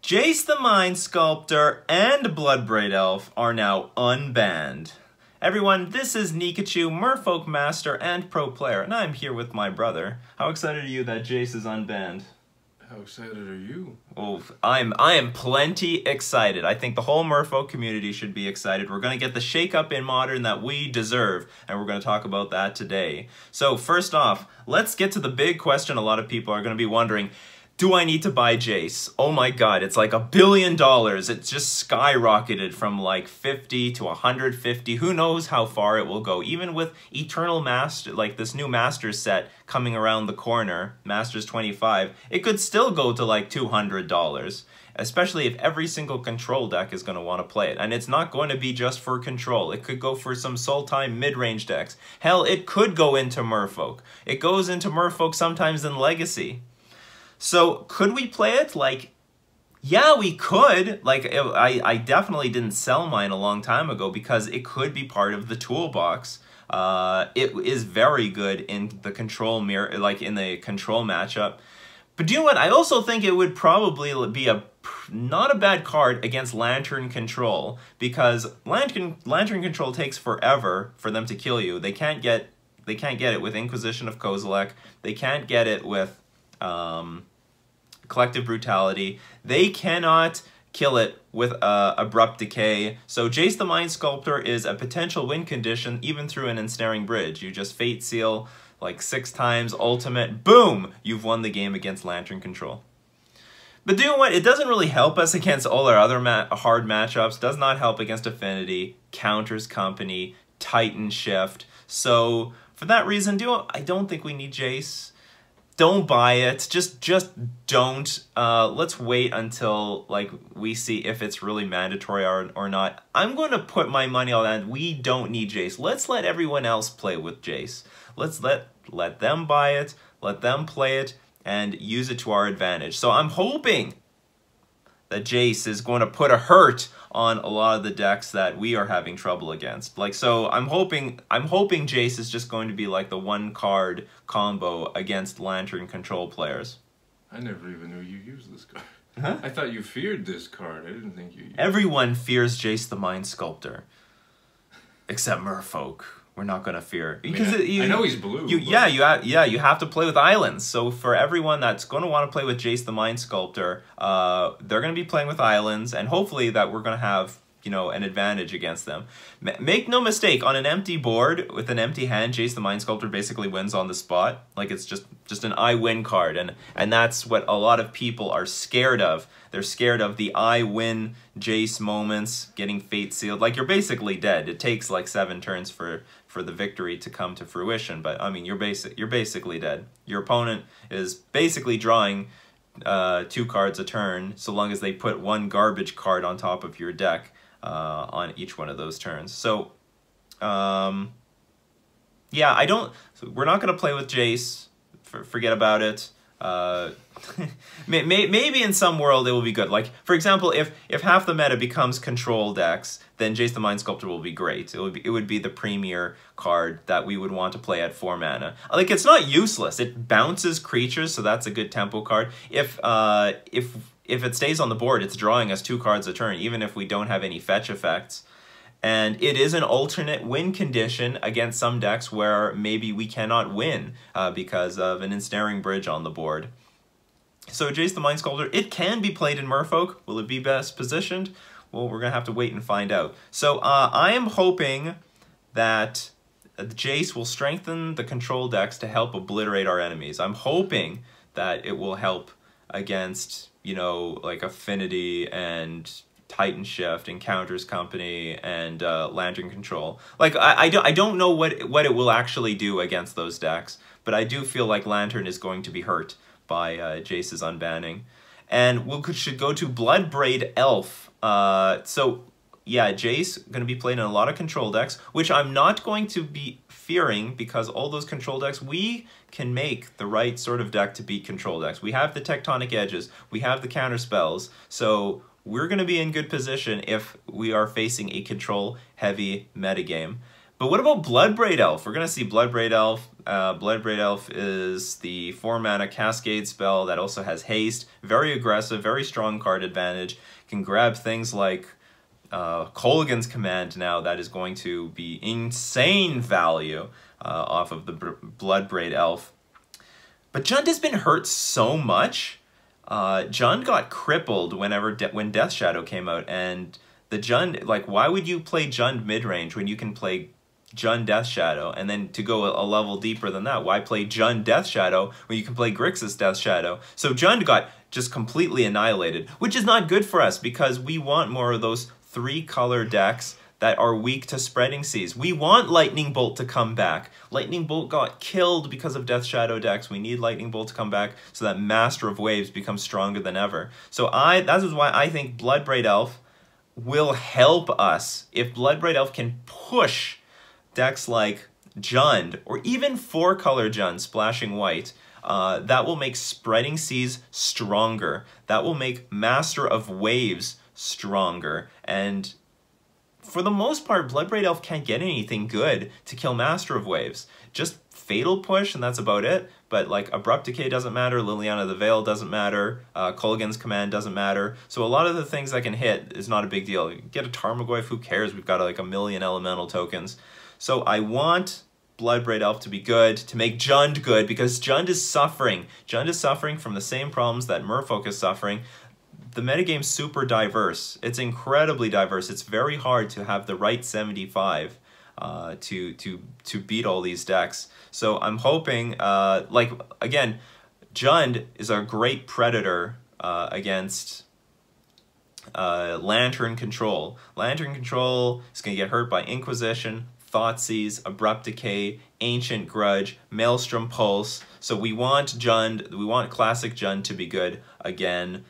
Jace the Mind Sculptor and Bloodbraid Elf are now unbanned. Everyone, this is Nikachu, Merfolk Master and Pro Player, and I'm here with my brother. How excited are you that Jace is unbanned? How excited are you? Oh, I am plenty excited. I think the whole Merfolk community should be excited. We're going to get the shake-up in Modern that we deserve, and we're going to talk about that today. So first off, let's get to the big question a lot of people are going to be wondering. Do I need to buy Jace? Oh my god, it's like $1 billion. It's just skyrocketed from like 50 to 150. Who knows how far it will go. Even with Eternal Master, like this new Masters set coming around the corner, Masters 25, it could still go to like $200. Especially if every single control deck is going to want to play it. And it's not going to be just for control. It could go for some Sultai mid-range decks. Hell, it could go into Merfolk. It goes into Merfolk sometimes in Legacy. So, could we play it? Like, yeah, we could. Like, I definitely didn't sell mine a long time ago because it could be part of the toolbox. It is very good in the control mirror, like in the control matchup. But do you know what? I also think it would probably be not a bad card against Lantern Control, because Lantern Control takes forever for them to kill you. They can't get it with Inquisition of Kozilek. They can't get it with Collective Brutality. They cannot kill it with Abrupt Decay. So Jace the Mind Sculptor is a potential win condition even through an Ensnaring Bridge. You just Fate Seal like 6 times, ultimate, boom! You've won the game against Lantern Control. But do you know what? It doesn't really help us against all our other hard matchups. Does not help against Affinity, Counters Company, Titan Shift. So for that reason, I don't think we need Jace. Don't buy it. Just don't. Let's wait until like we see if it's really mandatory or not. I'm going to put my money on that. We don't need Jace. Let's let everyone else play with Jace. Let's let them buy it, let them play it, and use it to our advantage. So I'm hoping that Jace is going to put a hurt on a lot of the decks that we are having trouble against. Like, so I'm hoping Jace is just going to be like the 1-card combo against Lantern Control players. I never even knew you used this card. Huh? I thought you feared this card. I didn't think you used it. Everyone fears Jace the Mind Sculptor. Except Merfolk. We're not gonna fear because I know he's blue. You have to play with islands. So for everyone that's going to want to play with Jace the Mind Sculptor, they're going to be playing with islands, and hopefully that we're going to have an advantage against them. Make no mistake, on an empty board with an empty hand, Jace the Mind Sculptor basically wins on the spot. Like, it's just an I win card, and that's what a lot of people are scared of. They're scared of the I win Jace moments, getting Fate Sealed. Like, you're basically dead. It takes like 7 turns for the victory to come to fruition, but I mean, you're basically dead. Your opponent is basically drawing 2 cards a turn, so long as they put 1 garbage card on top of your deck on each one of those turns. So, yeah, we're not going to play with Jace. Forget about it. Maybe in some world it will be good. Like, for example, if half the meta becomes control decks, then Jace the Mind Sculptor will be great. It would be the premier card that we would want to play at 4 mana. Like, it's not useless. It bounces creatures, so that's a good tempo card. If it stays on the board, it's drawing us 2 cards a turn, even if we don't have any fetch effects. And it is an alternate win condition against some decks where maybe we cannot win because of an Ensnaring Bridge on the board. So Jace the Mind Sculptor, it can be played in Merfolk. Will it be best positioned? Well, we're going to have to wait and find out. So I am hoping that Jace will strengthen the control decks to help obliterate our enemies. I'm hoping that it will help against, like Affinity and Titan Shift and Counters Company and Lantern Control. Like, I don't know what it will actually do against those decks, but I do feel like Lantern is going to be hurt by Jace's unbanning. And we should go to Bloodbraid Elf. So yeah, Jace going to be played in a lot of control decks, which I'm not going to be fearing, because all those control decks, we can make the right sort of deck to beat control decks. We have the Tectonic Edges, we have the counter spells, so we're going to be in good position if we are facing a control-heavy metagame. But what about Bloodbraid Elf? We're going to see Bloodbraid Elf. Bloodbraid Elf is the 4-mana Cascade spell that also has haste. Very aggressive, very strong card advantage. Can grab things like Kolaghan's Command now. That is going to be insane value off of the Bloodbraid Elf. But Jund has been hurt so much. Jund got crippled when Death Shadow came out. And the Jund, like, why would you play Jund mid-range when you can play Jund Death Shadow? And then to go a level deeper than that, why play Jund Death Shadow when you can play Grixis Death Shadow? So Jund got just completely annihilated, which is not good for us because we want more of those 3-color decks that are weak to Spreading Seas. We want Lightning Bolt to come back. Lightning Bolt got killed because of Death Shadow decks. We need Lightning Bolt to come back so that Master of Waves becomes stronger than ever. So that is why I think Bloodbraid Elf will help us. If Bloodbraid Elf can push decks like Jund, or even 4-color Jund, splashing white, that will make Spreading Seas stronger. That will make Master of Waves stronger. And for the most part, Bloodbraid Elf can't get anything good to kill Master of Waves. Just Fatal Push, and that's about it. But like Abrupt Decay doesn't matter, Liliana the Veil doesn't matter, Kolaghan's Command doesn't matter. So a lot of the things that can hit is not a big deal. Get a Tarmogoyf, who cares? We've got like 1 million elemental tokens. So I want Bloodbraid Elf to be good, to make Jund good, because Jund is suffering. Jund is suffering from the same problems that Merfolk is suffering. The metagame's super diverse. It's incredibly diverse. It's very hard to have the right 75 to beat all these decks. So I'm hoping, like, again, Jund is a great predator against Lantern Control. Lantern Control is going to get hurt by Inquisition, Thoughtseize, Abrupt Decay, Ancient Grudge, Maelstrom Pulse. So we want Jund, we want classic Jund to be good again.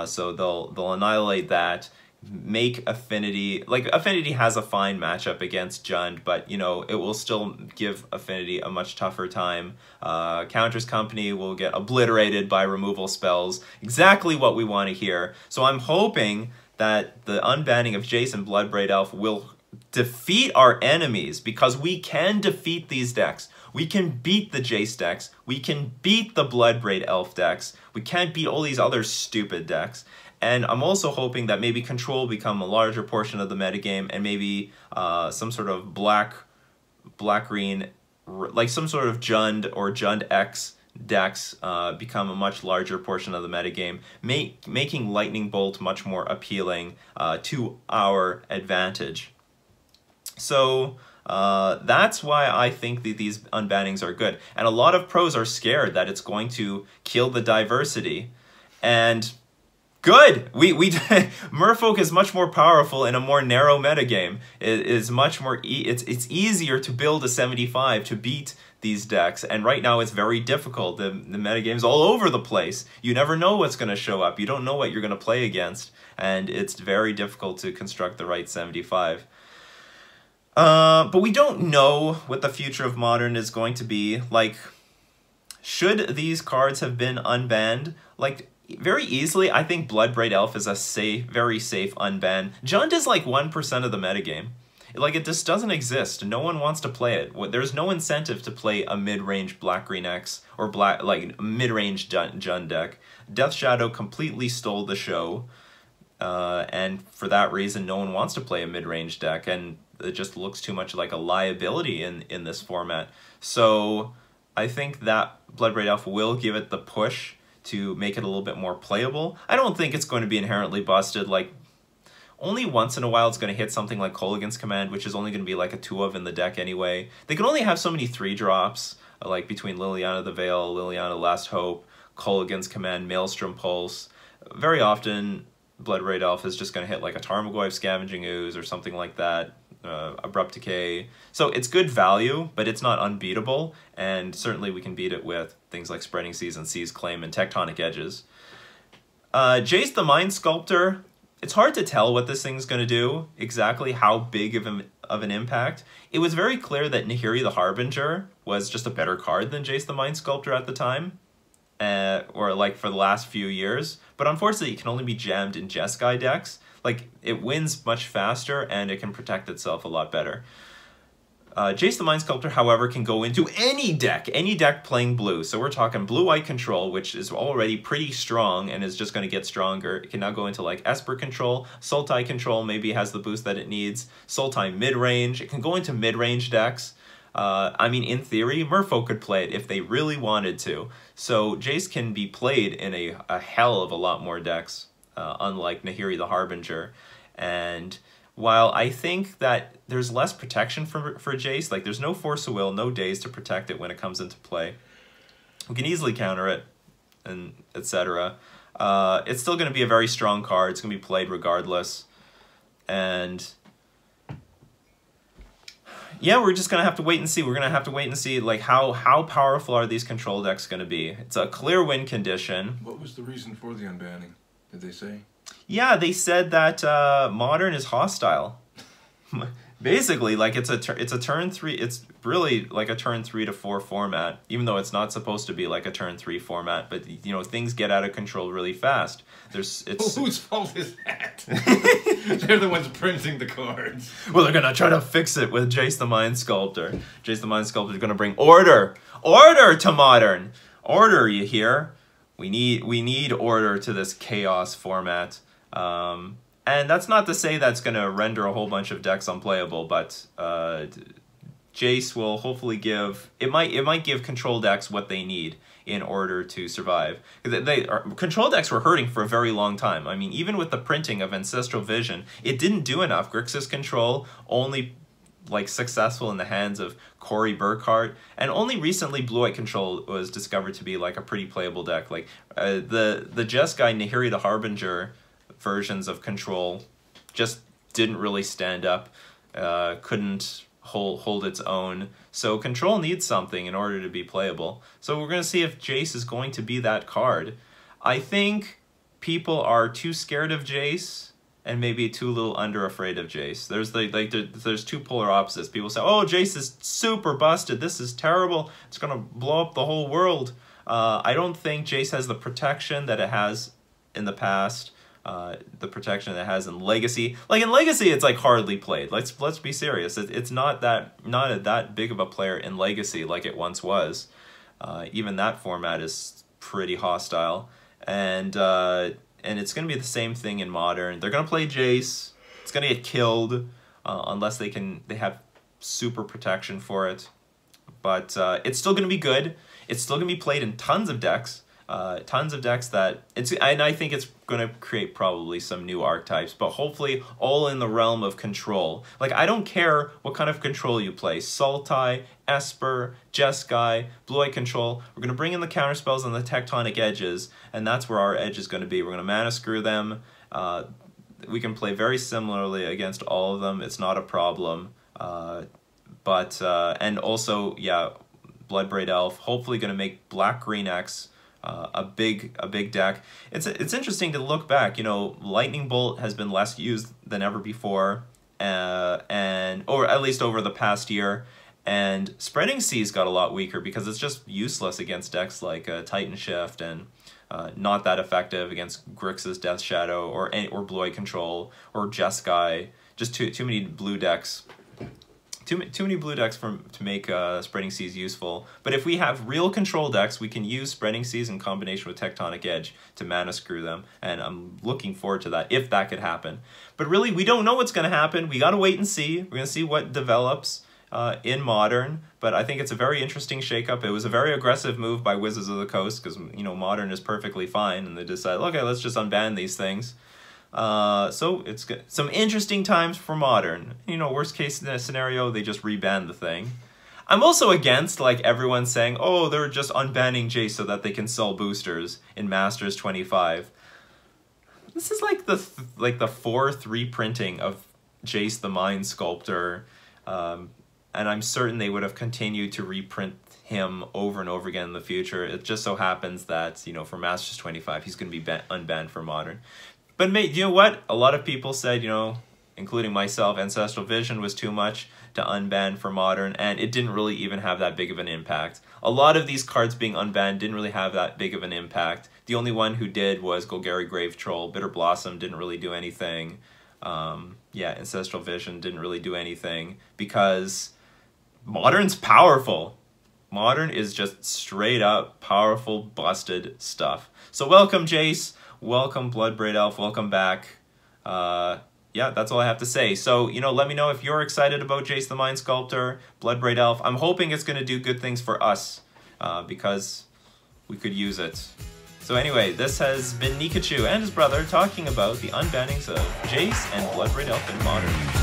So they'll annihilate that. Make Affinity, like Affinity has a fine matchup against Jund, but you know, it will still give Affinity a much tougher time. Counters Company will get obliterated by removal spells. Exactly what we want to hear. So I'm hoping that the unbanning of Jace and Bloodbraid Elf will defeat our enemies, because we can defeat these decks. We can beat the Jace decks. We can beat the Bloodbraid Elf decks. We can't beat all these other stupid decks. And I'm also hoping that maybe Control become a larger portion of the metagame, and maybe some sort of black-green, like some sort of Jund or Jund X decks become a much larger portion of the metagame, making Lightning Bolt much more appealing to our advantage. So that's why I think that these unbannings are good. And a lot of pros are scared that it's going to kill the diversity. And good! Merfolk is much more powerful in a more narrow metagame. It is much more, it's easier to build a 75 to beat these decks, and right now it's very difficult. The metagame's all over the place. You never know what's going to show up. You don't know what you're going to play against, and it's very difficult to construct the right 75. But we don't know what the future of Modern is going to be. Like, should these cards have been unbanned? Like, very easily, I think Bloodbraid Elf is a very safe unban. Jund is like 1% of the metagame. Like, it just doesn't exist. No one wants to play it. There's no incentive to play a mid-range Black-Green X or mid-range Jund deck. Death Shadow completely stole the show, and for that reason, no one wants to play a mid-range deck, and it just looks too much like a liability in this format. So I think that Bloodbraid Elf will give it the push to make it a little bit more playable. I don't think it's going to be inherently busted. Like, only once in a while it's going to hit something like Kolaghan's Command, which is only going to be like a 2 of in the deck anyway. They can only have so many 3-drops, like between Liliana the Veil, Liliana Last Hope, Kolaghan's Command, Maelstrom Pulse. Very often, Bloodbraid Elf is just going to hit like a Tarmogoyf Scavenging Ooze or something like that. Abrupt Decay. So it's good value, but it's not unbeatable, and certainly we can beat it with things like Spreading Seas and Seas Claim and Tectonic Edges. Jace the Mind Sculptor, it's hard to tell what this thing's going to do, exactly how big of an impact. It was very clear that Nahiri the Harbinger was just a better card than Jace the Mind Sculptor at the time, or like for the last few years, but unfortunately it can only be jammed in Jeskai decks. Like, it wins much faster, and it can protect itself a lot better. Jace the Mind Sculptor, however, can go into any deck playing blue. So we're talking blue-white control, which is already pretty strong and is just going to get stronger. It can now go into like Esper control, Sultai control, maybe has the boost that it needs, Sultai mid-range. It can go into mid-range decks. I mean, in theory, Merfolk could play it if they really wanted to. So Jace can be played in a hell of a lot more decks, unlike Nahiri the Harbinger. And while I think that there's less protection for Jace, like there's no Force of Will, no days to protect it when it comes into play. We can easily counter it, and etc. It's still going to be a very strong card. It's going to be played regardless. And yeah, we're just going to have to wait and see. We're going to have to wait and see like how powerful are these control decks going to be. It's a clear win condition. What was the reason for the unbanning? Did they say? Yeah, they said that Modern is hostile. Basically, like it's a turn 3. It's really like a turn 3 to 4 format, even though it's not supposed to be like a turn 3 format. But you know, things get out of control really fast. Whose fault is that? They're the ones printing the cards. Well, they're gonna try to fix it with Jace the Mind Sculptor. Jace the Mind Sculptor is gonna bring order to Modern. Order, you hear? We need order to this chaos format. And that's not to say that's going to render a whole bunch of decks unplayable, but Jace will hopefully give it might give control decks what they need in order to survive. Control decks were hurting for a very long time. I mean, even with the printing of Ancestral Vision, it didn't do enough. Grixis Control only like successful in the hands of Corey Burkhart, and only recently Blue-White Control was discovered to be like a pretty playable deck. Like the Jeskai Nahiri the Harbinger versions of Control just didn't really stand up, couldn't hold its own. So Control needs something in order to be playable. So we're going to see if Jace is going to be that card. I think people are too scared of Jace and maybe too little under afraid of Jace. There's two polar opposites. People say, oh, Jace is super busted. This is terrible. It's going to blow up the whole world. I don't think Jace has the protection that it has in the past. The protection that it has in Legacy. Like in Legacy, it's like hardly played. Let's be serious. It's not that big of a player in Legacy like it once was. Even that format is pretty hostile, and it's going to be the same thing in Modern. They're going to play Jace. It's going to get killed unless they have super protection for it. But it's still going to be good. It's still going to be played in tons of decks. That and I think it's going to create probably some new archetypes, but hopefully all in the realm of control. Like, I don't care what kind of control you play. Sultai, Esper, Jeskai, Blue-White Control. We're going to bring in the counterspells and the tectonic edges, and that's where our edge is going to be. We're going to mana screw them. We can play very similarly against all of them. It's not a problem. And also, yeah, Bloodbraid Elf, hopefully going to make Black-Green X a big deck. It's interesting to look back. You know, Lightning Bolt has been less used than ever before, or at least over the past year. And Spreading Seas got a lot weaker because it's just useless against decks like Titan Shift, and not that effective against Grixis Death Shadow or Blue-White Control or Jeskai. Just too many blue decks. Too many blue decks to make Spreading Seas useful. But if we have real control decks, we can use Spreading Seas in combination with Tectonic Edge to mana screw them. And I'm looking forward to that, if that could happen. But really, we don't know what's going to happen. We got to wait and see. We're going to see what develops in Modern. But I think it's a very interesting shakeup. It was a very aggressive move by Wizards of the Coast because, you know, Modern is perfectly fine. And they decided, okay, let's just unban these things. So it's good. Some interesting times for Modern. You know, worst case scenario, they just reban the thing. I'm also against like everyone saying, oh, they're just unbanning Jace so that they can sell boosters in Masters 25. This is like the fourth reprinting of Jace the Mind Sculptor, and I'm certain they would have continued to reprint him over and over again in the future. It just so happens that, you know, for Masters 25, he's going to be unbanned for Modern. But mate, you know what? A lot of people said, you know, including myself, Ancestral Vision was too much to unban for Modern, and it didn't really even have that big of an impact. A lot of these cards being unbanned didn't really have that big of an impact. The only one who did was Golgari Grave Troll. Bitter Blossom didn't really do anything. Yeah, Ancestral Vision didn't really do anything because Modern's powerful. Modern is just straight up powerful, busted stuff. So welcome, Jace. Welcome, Bloodbraid Elf. Welcome back. Yeah, that's all I have to say. So, you know, let me know if you're excited about Jace the Mind Sculptor, Bloodbraid Elf. I'm hoping it's going to do good things for us, because we could use it. So anyway, this has been Nikachu and his brother talking about the unbannings of Jace and Bloodbraid Elf in Modern.